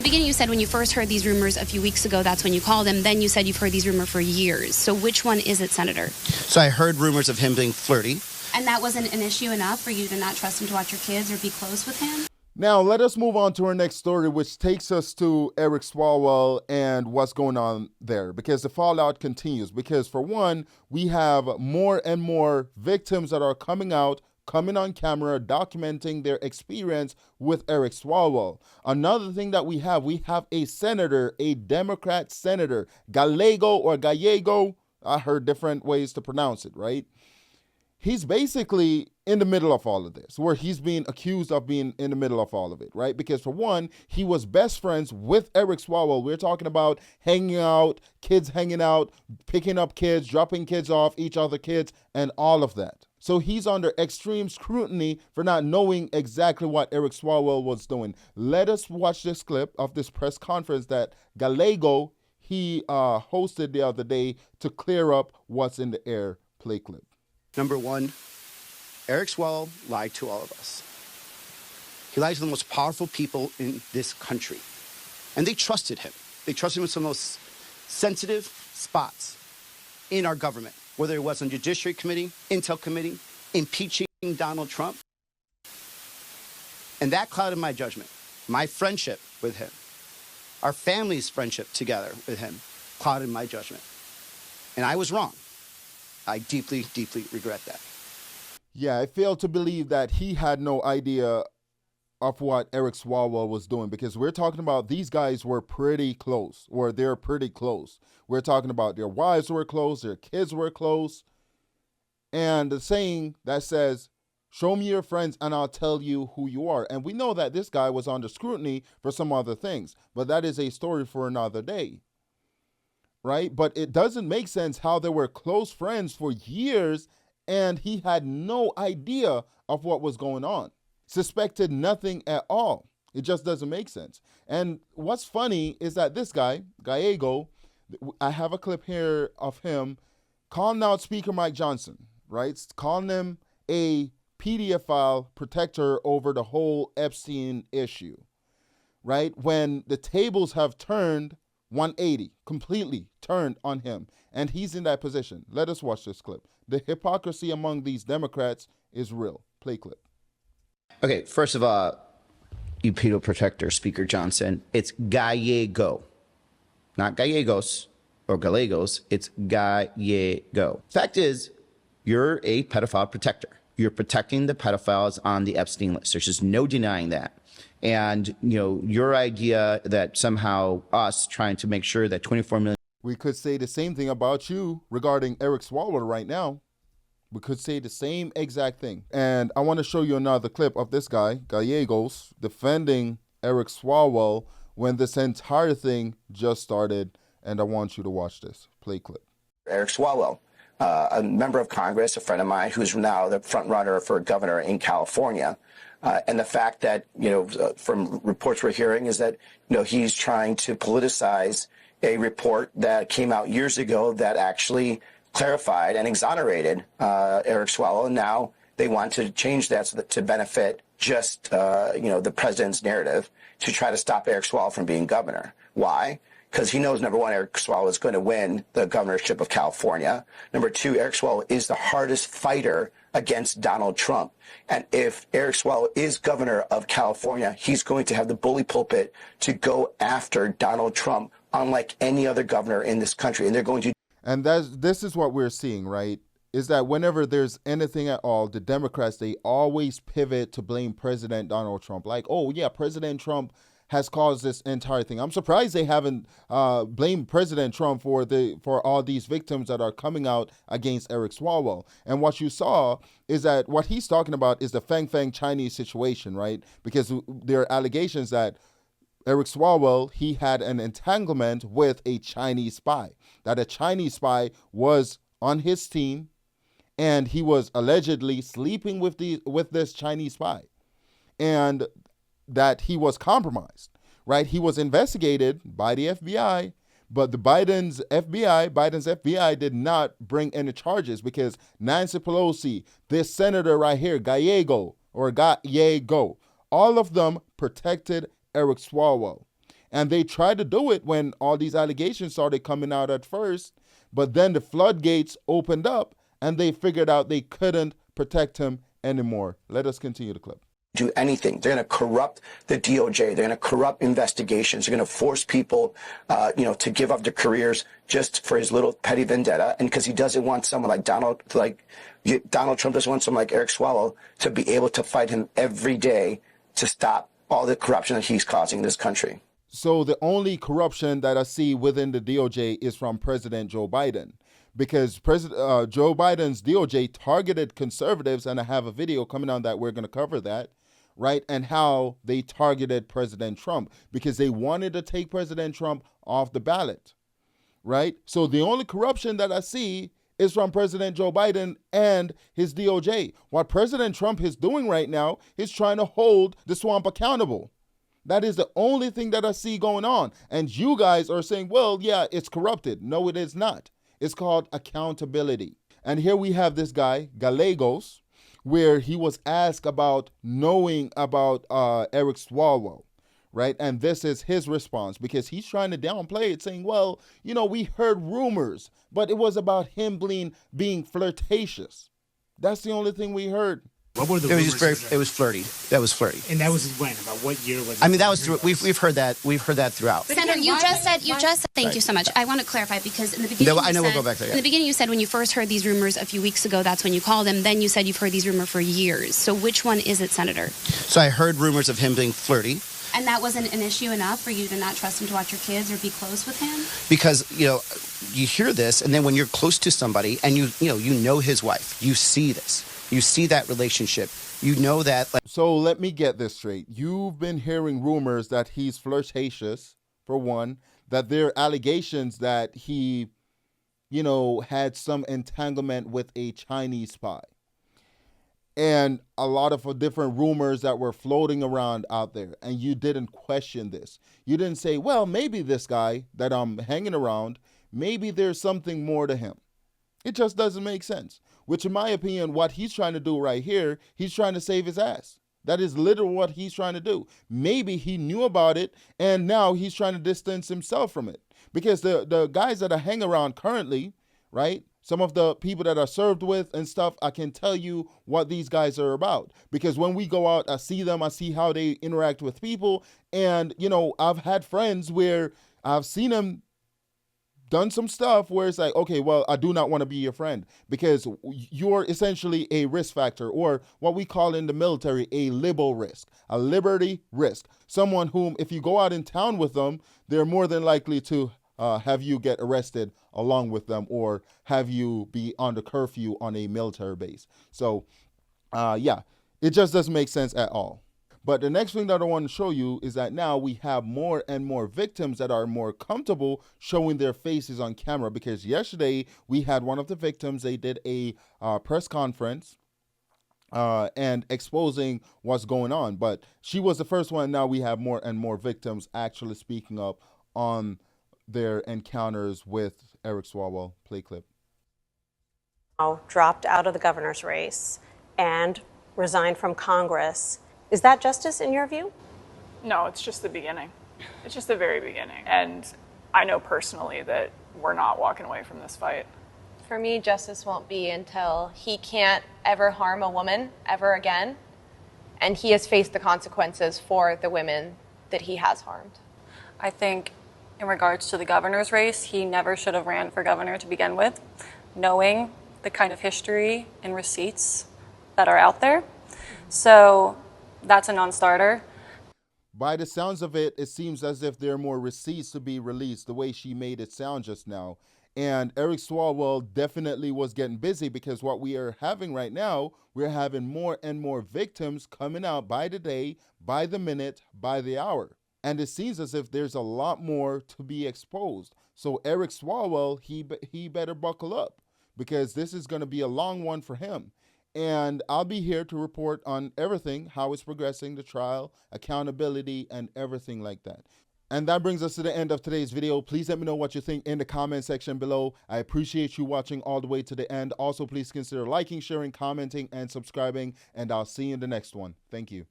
beginning, you said when you first heard these rumors a few weeks ago, that's when you called him. Then you said you've heard these rumors for years. So which one is it, Senator? So I heard rumors of him being flirty. And that wasn't an issue enough for you to not trust him to watch your kids or be close with him? Now, let us move on to our next story, which takes us to Eric Swalwell and what's going on there, because the fallout continues. Because, for one, we have more and more victims that are coming out, coming on camera, documenting their experience with Eric Swalwell. Another thing that we have a senator, a Democrat senator, Gallego or Gallego. I heard different ways to pronounce it, right? He's basically in the middle of all of this, where he's being accused of being in the middle of all of it, right? Because, for one, he was best friends with Eric Swalwell. We're talking about hanging out, kids hanging out, picking up kids, dropping kids off each other kids, and all of that. So he's under extreme scrutiny for not knowing exactly what Eric Swalwell was doing. Let us watch this clip of this press conference that Gallego, he hosted the other day to clear up what's in the air. Play clip. Number one, Eric Swalwell lied to all of us. He lied to the most powerful people in this country. And they trusted him. They trusted him with some of the most sensitive spots in our government, whether it was on Judiciary Committee, Intel Committee, impeaching Donald Trump. And that clouded my judgment. My friendship with him, our family's friendship together with him, clouded my judgment. And I was wrong. I deeply, deeply regret that. Yeah, I fail to believe that he had no idea of what Eric Swalwell was doing, because we're talking about these guys were pretty close, or they're pretty close. We're talking about their wives were close, their kids were close. And the saying that says, show me your friends and I'll tell you who you are. And we know that this guy was under scrutiny for some other things, but that is a story for another day. Right? But it doesn't make sense how they were close friends for years and he had no idea of what was going on. Suspected nothing at all. It just doesn't make sense. And what's funny is that this guy, Gallego, I have a clip here of him calling out Speaker Mike Johnson, right? Calling him a pedophile protector over the whole Epstein issue, right? When the tables have turned 180, completely turned on him, and he's in that position. Let us watch this clip. The hypocrisy among these Democrats is real. Play clip. Okay, first of all, you pedo protector, Speaker Johnson, it's Gallego, not Gallegos or Gallegos, it's Gallego. Fact is, you're a pedophile protector. You're protecting the pedophiles on the Epstein list. There's just no denying that. And, you know, your idea that somehow us trying to make sure that 24 million. We could say the same thing about you regarding Eric Swalwell right now. We could say the same exact thing. And I want to show you another clip of this guy, Gallegos, defending Eric Swalwell when this entire thing just started. And I want you to watch this. Play clip. Eric Swalwell, a member of Congress, a friend of mine, who's now the front runner for governor in California. And the fact that, you know, from reports we're hearing is that, you know, he's trying to politicize a report that came out years ago that actually clarified and exonerated Eric Swalwell. And now they want to change that so that to benefit just, you know, the president's narrative to try to stop Eric Swalwell from being governor. Why? Because he knows, number one, Eric Swalwell is going to win the governorship of California. Number two, Eric Swalwell is the hardest fighter against Donald Trump. And if Eric Swalwell is governor of California, he's going to have the bully pulpit to go after Donald Trump, unlike any other governor in this country. And they're going to. And this is what we're seeing, right? Is that whenever there's anything at all, the Democrats, they always pivot to blame President Donald Trump. Like, oh, yeah, President Trump has caused this entire thing. I'm surprised they haven't blamed President Trump for all these victims that are coming out against Eric Swalwell. And what you saw is that what he's talking about is the Fang Fang Chinese situation, right? Because there are allegations that Eric Swalwell, he had an entanglement with a Chinese spy, that a Chinese spy was on his team and he was allegedly sleeping with this Chinese spy. And that he was compromised, right? He was investigated by the FBI, but Biden's FBI did not bring any charges because Nancy Pelosi, this senator right here, Gallego, all of them protected Eric Swalwell. And they tried to do it when all these allegations started coming out at first, but then the floodgates opened up and they figured out they couldn't protect him anymore. Let us continue the clip. Do anything. They're going to corrupt the DOJ. They're going to corrupt investigations. They're going to force people, to give up their careers just for his little petty vendetta. And because he doesn't want someone like Donald Trump doesn't want someone like Eric Swalwell to be able to fight him every day to stop all the corruption that he's causing in this country. So the only corruption that I see within the DOJ is from President Joe Biden, because President Joe Biden's DOJ targeted conservatives, and I have a video coming on that we're going to cover that, right? And how they targeted President Trump because they wanted to take President Trump off the ballot, right? So the only corruption that I see is from President Joe Biden and his DOJ. What President Trump is doing right now is trying to hold the swamp accountable. That is the only thing that I see going on. And you guys are saying, well, yeah, it's corrupted. No, it is not. It's called accountability. And here we have this guy, Gallegos, where he was asked about knowing about Eric Swalwell, right? And this is his response, because he's trying to downplay it, saying, well, we heard rumors, but it was about him being flirtatious. That's the only thing we heard. What were the It was flirty. That was flirty. And that was when? About what year was it? I mean, that was through, we've heard that throughout. Senator, you just said, thank you so much. I want to clarify, because in the beginning, we'll go back there. Yeah. In the beginning, you said when you first heard these rumors a few weeks ago, that's when you called him. Then you said you've heard these rumors for years. So which one is it, Senator? So I heard rumors of him being flirty. And that wasn't an issue enough for you to not trust him to watch your kids or be close with him? Because, you hear this, and then when you're close to somebody and you know his wife, you see this. You see that relationship. You know that. So let me get this straight. You've been hearing rumors that he's flirtatious, for one, that there are allegations that he, had some entanglement with a Chinese spy. And a lot of different rumors that were floating around out there. And you didn't question this. You didn't say, well, maybe this guy that I'm hanging around, maybe there's something more to him. It just doesn't make sense. Which, in my opinion, what he's trying to do right here, he's trying to save his ass. That is literally what he's trying to do. Maybe he knew about it, and now he's trying to distance himself from it. Because the guys that I hang around currently, right, some of the people that I served with and stuff, I can tell you what these guys are about. Because when we go out, I see them, I see how they interact with people. And, I've had friends where I've seen them done some stuff where it's like, okay, well, I do not want to be your friend because you're essentially a risk factor, or what we call in the military, a libo risk, a liberty risk. Someone whom, if you go out in town with them, they're more than likely to have you get arrested along with them, or have you be under curfew on a military base. So, it just doesn't make sense at all. But the next thing that I want to show you is that now we have more and more victims that are more comfortable showing their faces on camera, because yesterday we had one of the victims, they did a press conference and exposing what's going on. But she was the first one. Now we have more and more victims actually speaking up on their encounters with Eric Swalwell. Play clip. Dropped out of the governor's race and resigned from Congress. Is that justice in your view? No, it's just the beginning. It's just the very beginning. And I know personally that we're not walking away from this fight. For me, justice won't be until he can't ever harm a woman ever again, and he has faced the consequences for the women that he has harmed. I think in regards to the governor's race, he never should have ran for governor to begin with, knowing the kind of history and receipts that are out there. So that's a non-starter. By the sounds of it, it seems as if there are more receipts to be released, the way she made it sound just now. And Eric Swalwell definitely was getting busy, because what we are having right now, we're having more and more victims coming out by the day, by the minute, by the hour. And it seems as if there's a lot more to be exposed. So Eric Swalwell, he better buckle up, because this is going to be a long one for him. And I'll be here to report on everything, how it's progressing, the trial, accountability, and everything like that. And that brings us to the end of today's video. Please let me know what you think in the comment section below. I appreciate you watching all the way to the end. Also, please consider liking, sharing, commenting, and subscribing. And I'll see you in the next one. Thank you.